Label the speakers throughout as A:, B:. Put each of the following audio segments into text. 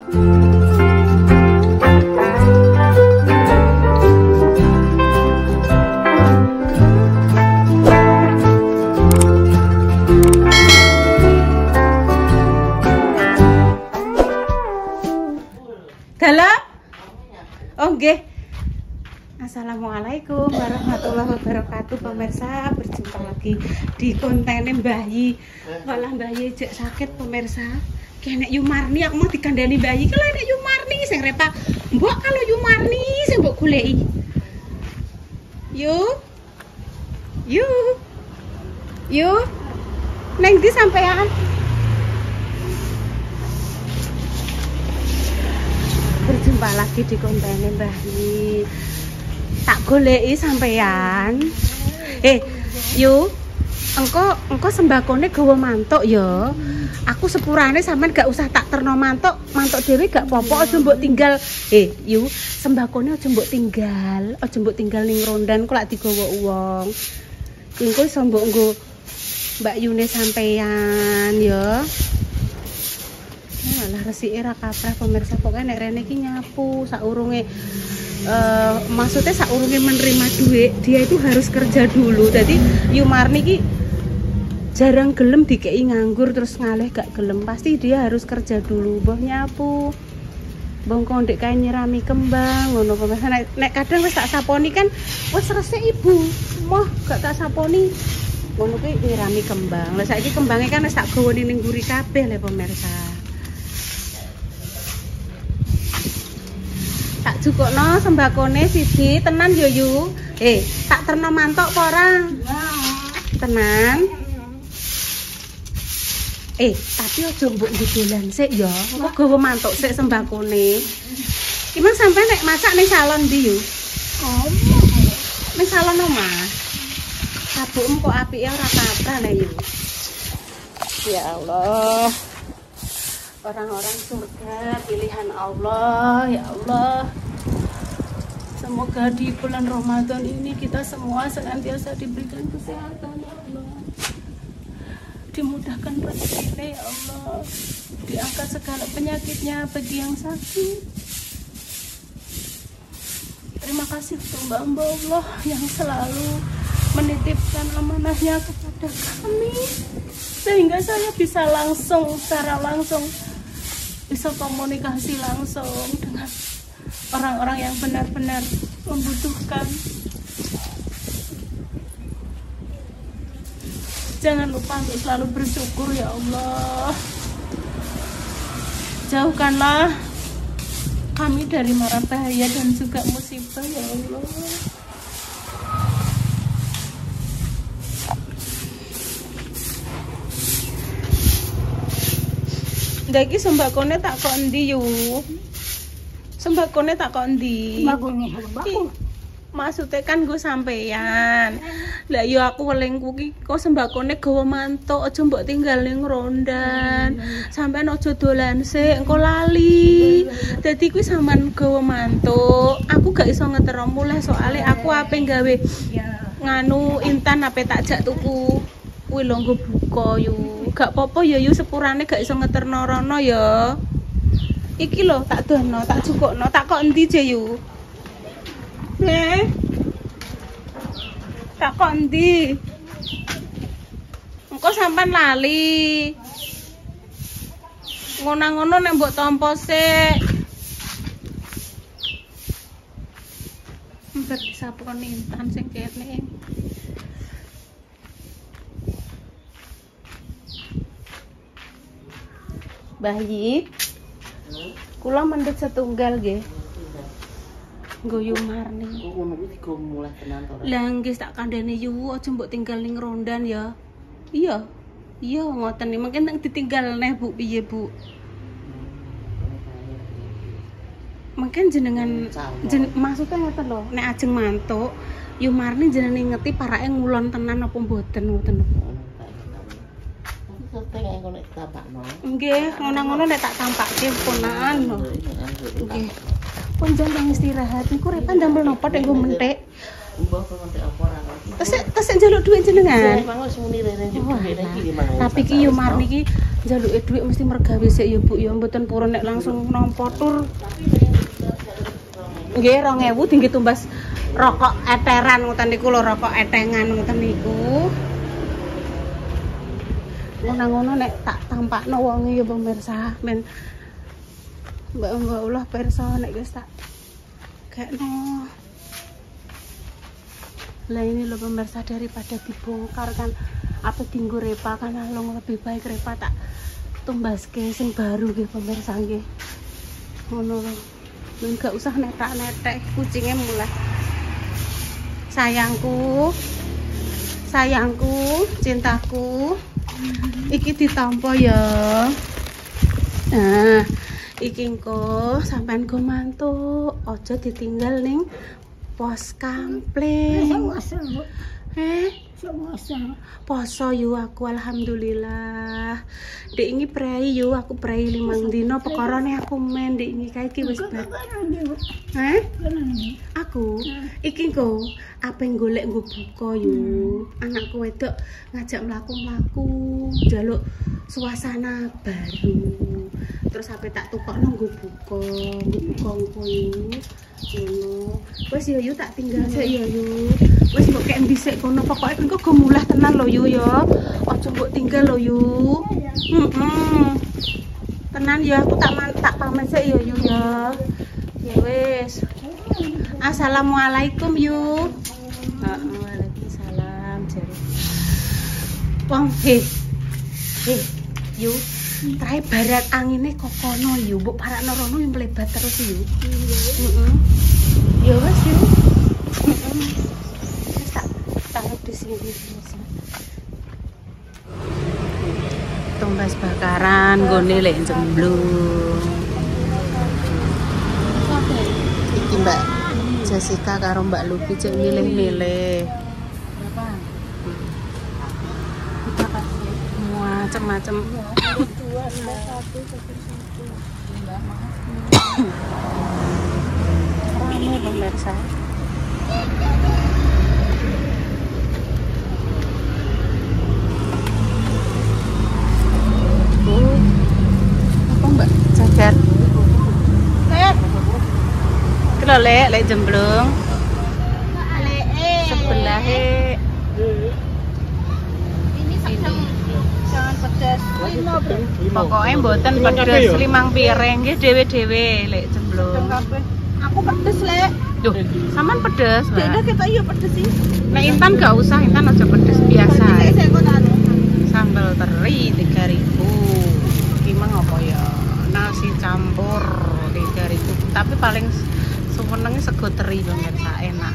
A: Oke. Assalamualaikum warahmatullahi wabarakatuh pemirsa, berjumpa lagi di kontennya Mbahyi. Walah Mbahyi jek sakit pemirsa. Kene Yumarni aku mau dikandani Mbahyi. Kalau nek Yumarni sing repa. Mbok kalau Yumarni sing mbok goleki. Yuk. Neng ndi sampean? Berjumpa lagi di kontennya Mbahyi. Tak goleki sampean. Yuk. Engko sembakone gawa mantuk ya. Aku sepurane sampean gak usah tak terno mantuk dhewe gak apa-apa, aja mbok tinggal. Yuk, sembakone aja mbok tinggal ning rondan kok lak digawa wong. Engko iso mbok nggo Mbak Yune sampean ya. Malah resike ra kaprah pemirsa, pokoke nek rene iki nyapu saurunge maksudnya saurunge menerima duit, dia itu harus kerja dulu. Jadi Yumarni ki jarang gelem dikei nganggur terus ngalih gak gelem, pasti dia harus kerja dulu. Mbah nyapu, mbah kondek kae nyirami kembang ngono pemirsa. Nek kadang wis tak saponi kan wis resik ibu, moh gak tak saponi ngono ki nyirami kembang. Lah saiki kembange kan wis tak gawoni ning mburi kabeh le pemirsa. Tak cukokno sembakone siji tenan yo yu. Tak terno mantok apa ora? Tenan. Tapi aja mbok dolan sik ya. Engko gawa mantuk sik sembakone. Ki Mas sampe nek masak ning salon ndi yo? Ning salon omah. Sabukmu kok apike ora kaprah le yo. Ya Allah. Orang-orang surga pilihan Allah, ya Allah. Semoga di bulan Ramadan ini kita semua senantiasa diberikan kesehatan, ya Allah. Dimudahkan rezeki, ya Allah. Diangkat segala penyakitnya bagi yang sakit. Terima kasih untuk hamba Allah yang selalu menitipkan amanahnya kepada kami, sehingga saya bisa secara langsung bisa komunikasi langsung dengan orang-orang yang benar-benar membutuhkan. Jangan lupa untuk selalu bersyukur, ya Allah. Jauhkanlah kami dari mara bahaya dan juga musibah, ya Allah. Ndaki sembakone tak kok endi yu? Sembakone tak kok endi?
B: Sembakone sembako.
A: Maksudnya kan gue sampeyan. Lah yo aku welingku ki kok sembakone gawa mantuk, aja mbok tinggal ning rondan. Sampeyan aja dolan sik, engko lali. Dadi kuwi sampean gawa mantuk. Aku gak iso ngetero muleh soalé aku ape gawe nganu intan ape tak jak tuku kuwi lho nggo buka yu. Gak apa-apa ya yu sepurane gak iso ngeterno rono ya. Iki lho tak dono, tak cukokno, tak kok endi je yu? Tak kok endi? Engko sampean lali. Ngono-ngono nek mbok tampa sik. Mbet sapon intan sing kene. Mbahyi, kula mendhet setunggal nggih. Nggo Yumarni.
B: Kok ngono kuwi digo mulai tenan to.
A: Lah nggih tak kandhani yu aja mbok tinggal ning rondan ya. Iya. Iya ngoten iki mungkin nek ditinggal neh Bu piye Bu? Mungkin jenengan maksudnya ngoten lho, nek ajeng mantuk Yumarni jenenge ngeti parake ngulon tenan apa mboten ngoten lho. Nggih, ngono-ngono nek tak tampake ponakan lho. Nggih. Pun jangan istirahat niku repan damel napa nek nggo menthik.
B: Mbah pengen apa ora ngerti.
A: Terus njaluk duit jenengan.
B: Emang wis muni rene
A: Wah,
B: iki gimana?
A: tapi ki yo Marni ki njaluke duit mesti mergawe sik ya Bu ya mboten purun nek langsung nampa tur. Nggih 2000 tinggi tumbas rokok eteran ngoten niku lho, rokok etengan ngoten niku. Ngono-ngono nek tak tampakno wonge ya pemirsa, men Mbak ulah pirsa nek wis tak gekno. Lah ini loh pemirsa, daripada dibongkar kan apa tinggu Repa kan alung lebih baik Repa tak tumbaske sing baru nggih pemirsa nggih. Ngono lho. Enggak usah netak-netek kucingnya mulai. Sayangku, cintaku, iki ditampa ya. Nah, iki engko sampean go mantuk, aja ditinggal ning pos kampling. Poso yu aku alhamdulillah. Dek ini prei yu aku prei 5 dino pekorone aku men dek ini kae iki wis bar. Aku iki engko ape golek nggo buka yu. Anakku wedok ngajak mlaku-mlaku, njaluk suasana baru. Terus ape tak tukokno nggo buka engko yu. Ngono. Wes ya yu tak tinggal sik ya yu. Wes mbok kek dhisik kono pokoke engko go mulah tenan lho yu ya. Aja mbok tinggal lho yu. Tenan ya aku tak pamit sik ya yu ya. Ya wes. Assalamualaikum yu. Waalaikumsalam jare. Wong yu. Trai barat angine kok kono yu, mbok parakno rono yang melebat terus yu. Ya wes yu. Tak di sini. Tumbas bakaran gone lek jemblung. Iki Mbak Jessica karo Mbak Lupi cek milih-milih. Macam-macam. Rame pemirsa. Apa Mbak Jagar? Lek jemblung. Sebelah pedes. Pokoknya mboten pedes 5 piring nggih dhewe-dhewe lek jemblung.
C: Aku pedes lek.
A: Duh, sampean pedes, Mbak.
C: Dene kita iya pedes sih.
A: Nek Intan gak usah, Intan aja pedes biasa.
C: Saya kok anu.
A: Sambal teri 3.000. Iki mang apa ya? Nasi campur 3.000. Tapi paling senenge sego teri pemirsa enak.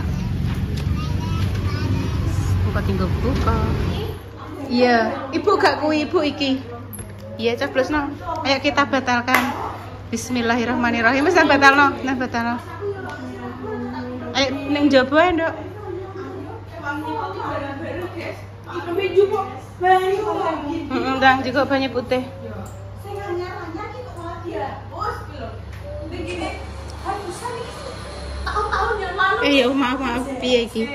A: Buka tinggal buka. Iya, ibu gak kuwi ibu iki. Iya, coblosno. Ayo kita batalkan. Bismillahirrahmanirrahim. Wis batalno, batalno. Ayo ning jaba ae, Nduk. Ndang juga banyak putih. Ya maaf piye iki.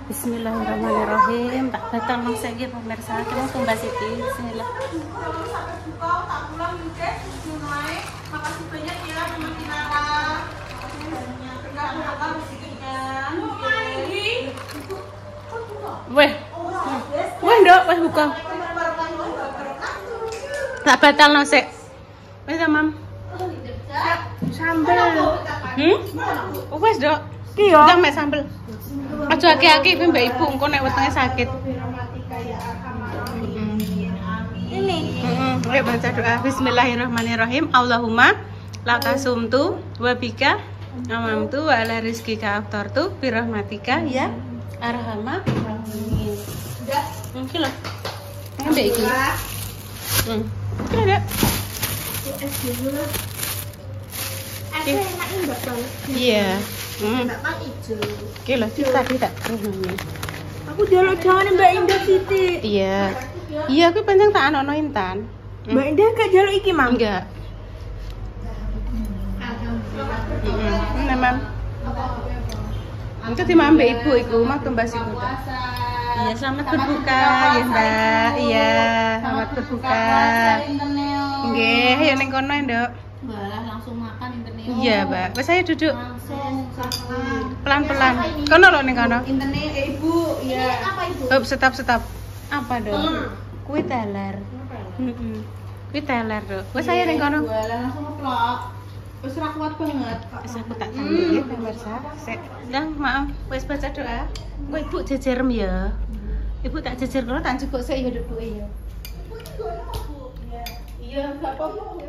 A: Bismillahirrahmanirrahim. Tak batal nang saiki pemirsa. Kita tumbas iki. Bismillah. Makasih banyak ya Mama Kinara. Weh. Weh, Nduk, weh buka. Tak batal nang sik. Wes ya, Mam. Sambel. Wes, Nduk. Ki yo. Ndang mek sambel. Aja aki-aki kuwi Mbak Ibu engko nek wetenge sakit.
C: Ini.
A: Ayo baca doa. Bismillahirrahmanirrahim. Allahumma lakasumtu wa bika amamtu wa ala rizqika aftartu bi rahmatika ya arhamar rahimin. Udah. Mungkin loh. Mbak iki. Oke, Dek.
C: Aku enak mbak banget.
A: Iya.
C: Mbak ijo.
A: Oke loh, tadi tak.
C: Aku jaluk-jaluk Mbak Indah Siti.
A: Iya. Iya, aku pancen tak anono Intan.
C: Mbak Indah gak jaluk iki, Mam?
A: Enggak. Nah, Mam. Itu dimambe ibu iku, mah tumbas ibu. Iya, selamat berbuka ya, Mbak. Iya, selamat berbuka. Nggih, ya ning kono, Nduk.
C: Balah langsung makan internet.
A: Iya, Mbak. Wes saya duduk
C: Langsung
A: pelan-pelan. Kono lho ning kono.
C: internet Ibu. Iya. Apa Ibu?
A: Oh, stop. Apa, Dok? Kuwi teler. Heeh. Kuwi teler, Dok. Wes saya ning kono.
C: Balah langsung ngeplok. Wis ra kuat banget.
A: Wes aku tak tanduk ya, pemirsa. Sik. Ndang, maaf. Wes baca doa. Engko Ibu jejerem ya. Ibu tak jejer kono tak jebuk sik ya, Dok, Bu ya. Iya, enggak apa-apa.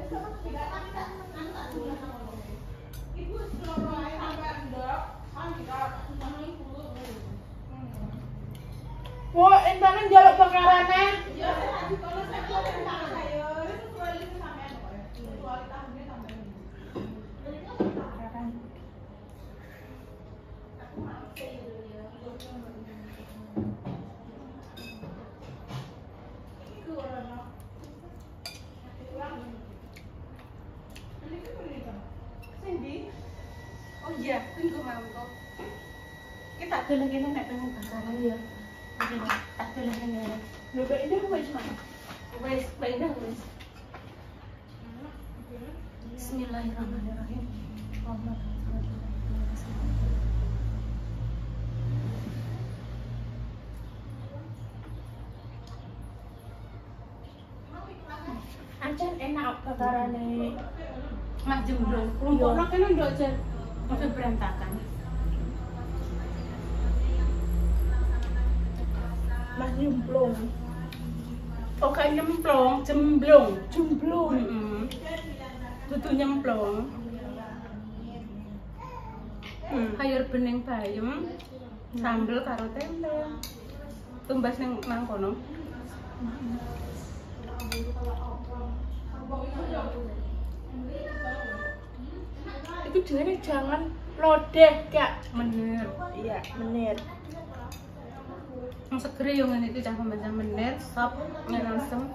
C: Wah, entanan jaluk perkarane.
A: Oh iya, tunggu mangko. Kita dolan kene nek pengen bakaran ya. Tak dolan kene.
C: Lho, Mbak Indah wis mana?
A: Wes, pindah wes. Bismillahirrahmanirrahim.
C: Ancen enak perkarane.
A: Mah jembrong. Kelompokno kene ndok jan. Udah berantakan.
C: Mas nyemplung.
A: Oh kayak nyemplung, jemblung.
C: Jemplung.
A: Dudu nyemplung. Sayur bening bayem, sambel karo tempe. Tumbas ning nang kono.
C: Itu jenenge jangan lodeh, Kak.
A: Menir.
C: Iya, menit.
A: Yang seger yo ngene iki cah pembaca menir, sop ngenansem.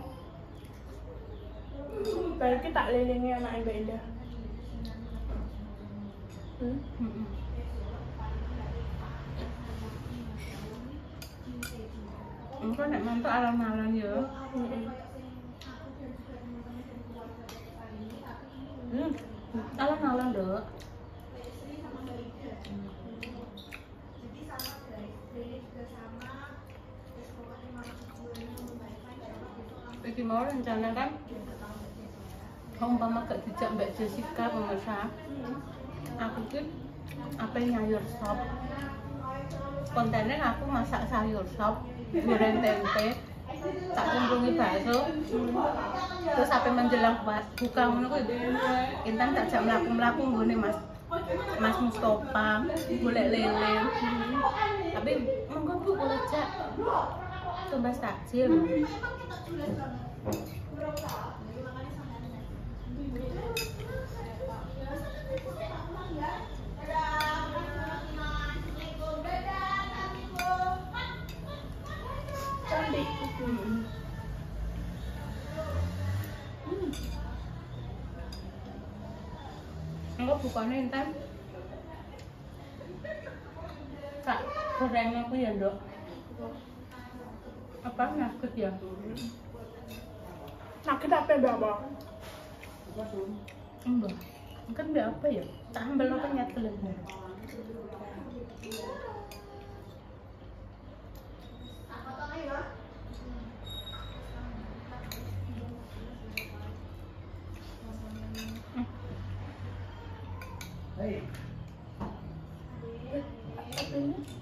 C: Berarti tak lelingi anak Mbak Indah.
A: Engko nek mantuk alon-alon yo. Alon-alon, Dok. Iki mau rencana kan umpama gak dijak Mbak Jessica pemirsa, aku kan apa nyayur sop, kontennya aku masak sayur sop, goreng tempe, tak cemplungi bakso, terus sampai menjelang buka ngono kuwi Intan tak jam mlaku-mlaku nggone Mas Mustofa golek lele. Tapi monggo Bu kula jak tumbas takjil.
C: Cantik.
A: Engko bukane Intan. Tak goreng aku ya, Nduk. Apa nugget ya?
C: Nugget apa Mbak Abang?
A: Enggak. Kan mbak apa ya? Tak ambil apa nyat kelihatan.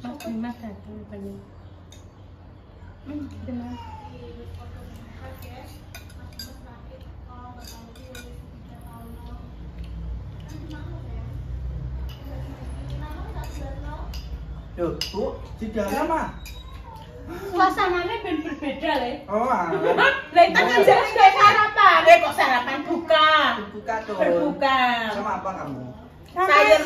A: Mas Dimas datang paling. Dimas.
D: Yo, Bu, di dalam mah.
A: Suasananya berbeda, Le.
D: Oh,
A: Lah itu kan jadi sarapan. Kok sarapan buka?
D: Berbuka tuh.
A: Berbuka.
D: Sama apa kamu?
A: Sayur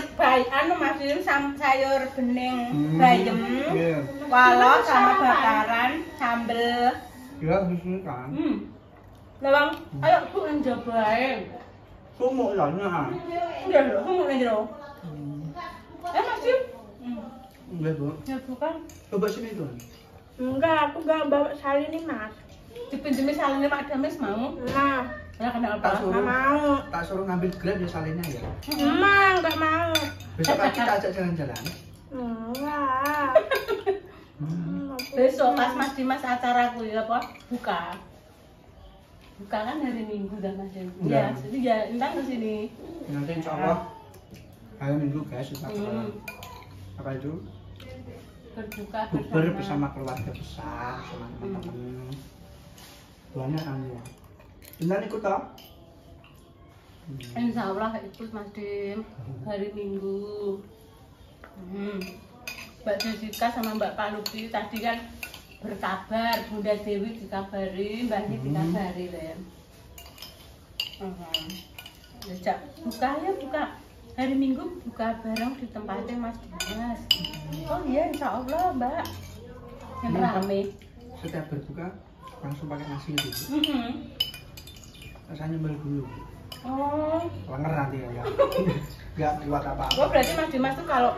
A: maksudnya sayur bening bayem,
D: Iya.
A: walau sama bakaran, sambel.
D: Ya, susu kan.
A: Lawang, ayo Bu yang cobain.
D: Sumuk lah nya.
A: Iya lho, kamu lagi lho. Mas Jim.
D: Enggak, Bu.
A: Ya bukan.
D: Coba sini tuh.
C: Enggak, aku gak bawa salin nih mas.
A: Dipinjemin salinnya Pak Dames mau.
C: Nah,
A: Ya kenapa?
C: gak mau.
D: Tak suruh ngambil Grab ya salinnya ya.
C: Emang gak mau.
D: Besok kan kita ajak jalan-jalan.
C: Enggak.
A: Besok pas Mas Dimas acaraku ya apa? Buka kan hari Minggu dah Mas Dimas. Ya, jadi ya entar ke sini.
D: Nanti insya Allah hari Minggu guys kita apa itu?
A: Berbuka
D: Bukber bersama keluarga besar, sama teman-teman. Banyak kan ya. Benar ikut toh?
A: Insya Allah ikut Mas Dim hari Minggu. Mbak Jessica sama Mbak Palupi tadi kan berkabar, Bunda Dewi dikabari, Mbak Nyi dikabari Lem. Sejak buka ya buka hari Minggu buka bareng di tempatnya Mas Dimas. Oh iya Insya Allah Mbak yang rame.
D: Setiap berbuka langsung pakai nasi gitu. Rasanya nyembel dulu.
A: Oh,
D: Lenger nanti ya. Enggak buat apa-apa.
A: oh berarti Mas Dimas tuh kalau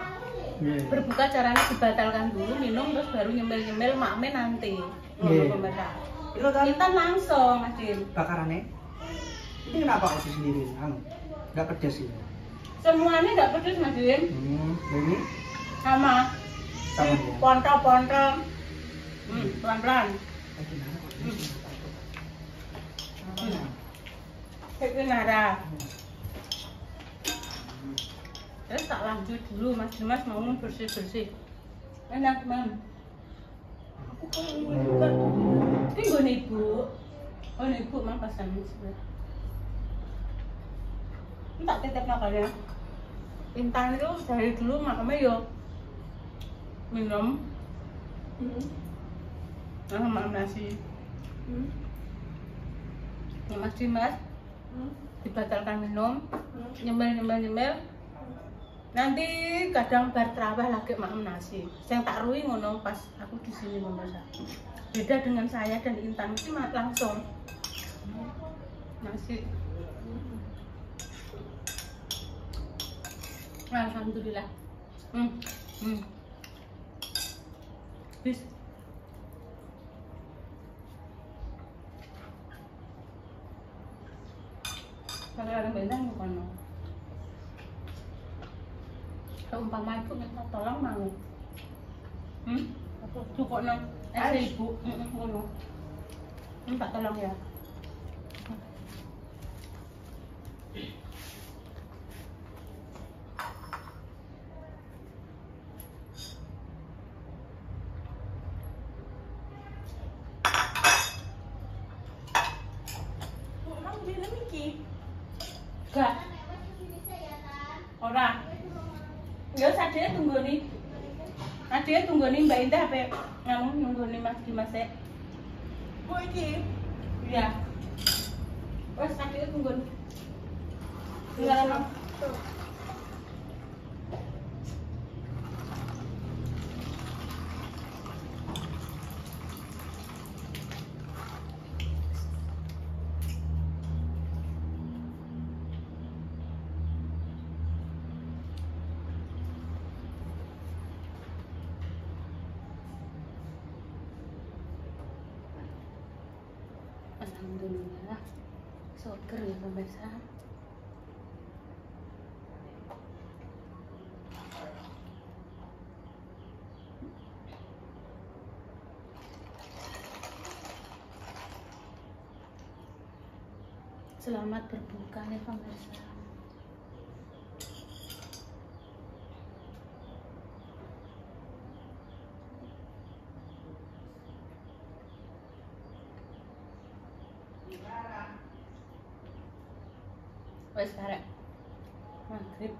D: Iya.
A: berbuka caranya dibatalkan dulu, minum terus baru nyemil-nyemil makme nanti.
D: Iya.
A: Pemirsa.
D: Itu kan
A: Kita langsung Mas Dim.
D: bakarannya. Ini kenapa kok sendiri? Enggak pedas ini.
A: Semuanya nggak pedes Mas Dim.
D: Ini
A: Sama
D: sama ya.
A: ponto-ponto. Pelan-pelan. Kayak nara. Terus tak lanjut dulu Mas Dimas mau bersih-bersih. Enak Mam. Aku kalau ini juga. Ini gue ibu. Oh ibu Mam pesan sebelah. Ini tak titip nakalnya. Intan itu dari dulu makamnya yo minum. Sama nasi. Mas Dimas dibatalkan minum, nyemil. Nanti kadang bar terawih lagi makan nasi. Yang tak ruwi ngono pas aku di sini pemirsa. Beda dengan saya dan Intan itu langsung nasi. Alhamdulillah. Bis. Kadang-kadang bentang bukan no. Umpama ibu minta tolong mau cukup nang ibu ngono minta tolong ya
C: Emang dia mikir.
A: gak ora ya sadaya tunggu nih Mbak Indah apa nunggu nih Mas Dimas ya
C: Bu iki.
A: iya wes sadaya tunggu nih tinggal alhamdulillah seger ya pemirsa. Selamat berbuka ya pemirsa. Wes karek maghrib.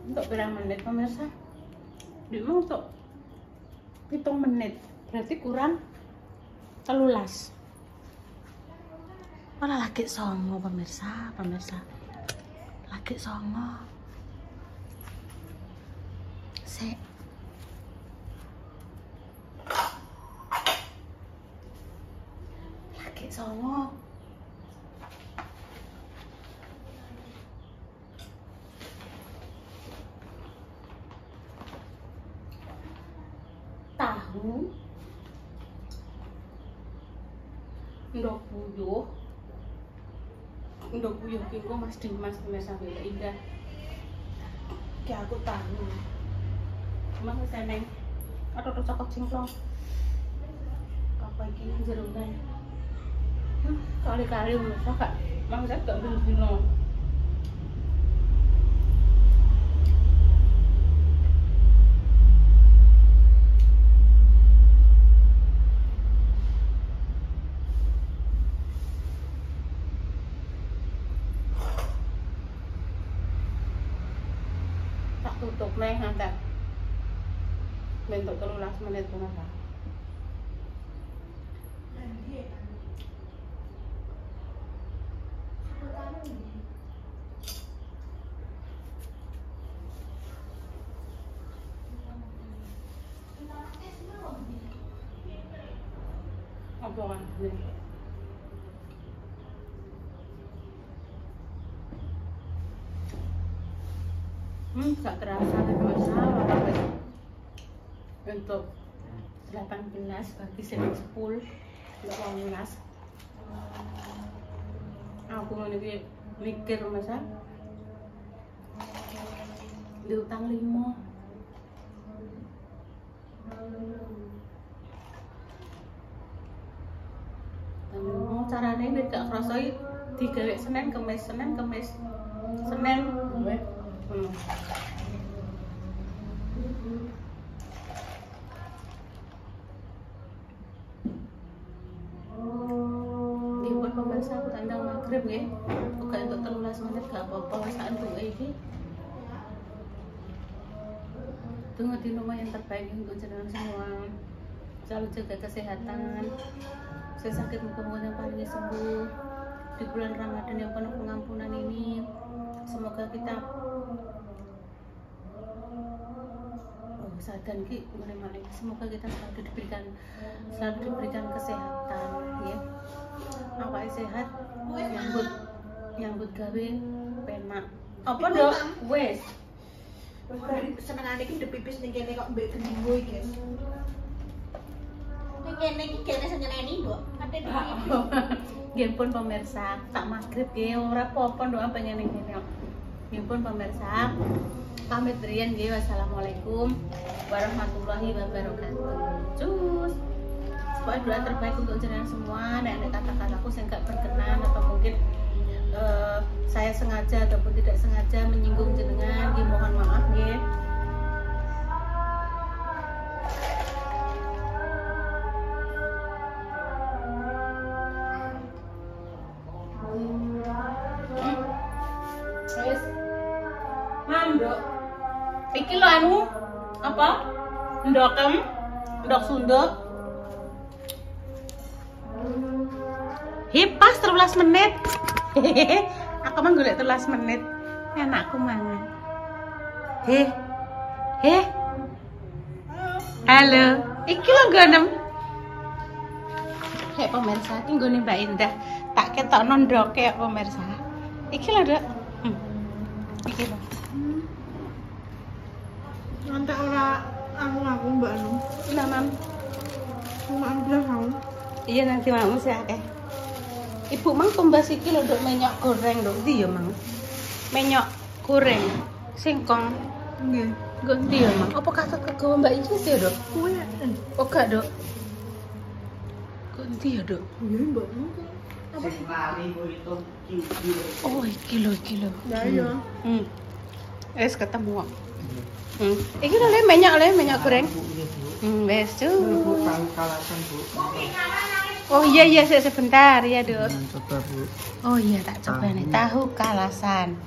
A: Untuk berapa menit pemirsa? Dimana untuk 7 menit, berarti kurang 13. Malah lagi songo pemirsa, lagi songo. Sek. Lagi songo. Tahu. Ndok puyuh. Ndok puyuh ki kok Mas Dimas sampe indah. Ki aku tahu. Emang seneng. Atau cocok cingklong. Apa iki jero kan? Kali-kali masak gak? Masak gak dino. Tak tutup neh ngantek. Bentuk 13 menit kenapa? Apa kan? Gak terasa masalah untuk 18 bagi 10 untuk 18 aku ini mikir masa diutang 5 caranya ini gak kerasai digawe Senin Kemis Senin Gimana pemirsa aku tandang maghrib ya bukan untuk 13 menit gak apa-apa wasaan tuh ini tunggu di rumah yang terbaik untuk jenengan semua selalu jaga kesehatan saya sakit muka-muka yang paling sembuh di bulan Ramadan yang penuh pengampunan ini semoga kita sadar ki semoga kita selalu diberikan kesehatan ya awake sehat nyambut gawe penak apa dok wes
C: senengane iki pipis ning kene kok mbek gendinggo iki guys ning kene iki kene senyeneni mbok ate
A: nggih pun pemirsa tak maghrib nggih ora apa-apa ndok pengen ning kene nggih pun pemirsa pamit riyen nggih wassalamualaikum warahmatullahi wabarakatuh. Cus. Supaya doa terbaik untuk jenengan semua. Nek kata-kataku sing gak berkenan atau mungkin saya sengaja ataupun tidak sengaja menyinggung jenengan, nggih mohon maaf nggih. Wes. Mandok. Iki lho anu apa? Ndokem? Ndok Sunda. Pas 13 menit. Aku mah golek 13 menit. Enakku mangan. Halo. Iki lho gonem. Pemirsa, iki nggone Mbak Indah. Tak ketokno ndoke pemirsa. Iki lho, Dok. Iki lho.
C: Nanti ora aku mbak anu.
A: Nah, Mam.
C: Cuma ambil kamu.
A: Iya nanti mau sih akeh. Ibu mang tumbas iki lho Dok menyok goreng Dok. Ndi ya Mang? Menyok goreng singkong.
C: Nggih.
A: Nggo ndi ya Mang? Apa kata kegawa Mbak Incis ya Dok?
C: Kuwi.
A: Oh gak Dok. Nggo ndi ya Dok?
C: Iya mbak.
D: Sing lali ku itu
A: Oh iki lho.
C: Ya iya.
A: Wes ketemu kok. Iki lho menyok goreng. Wes cu.
D: kalasan Bu.
A: Oh iya sebentar ya Dok.
D: Coba Bu.
A: Oh iya tak coba nih tahu kalasan.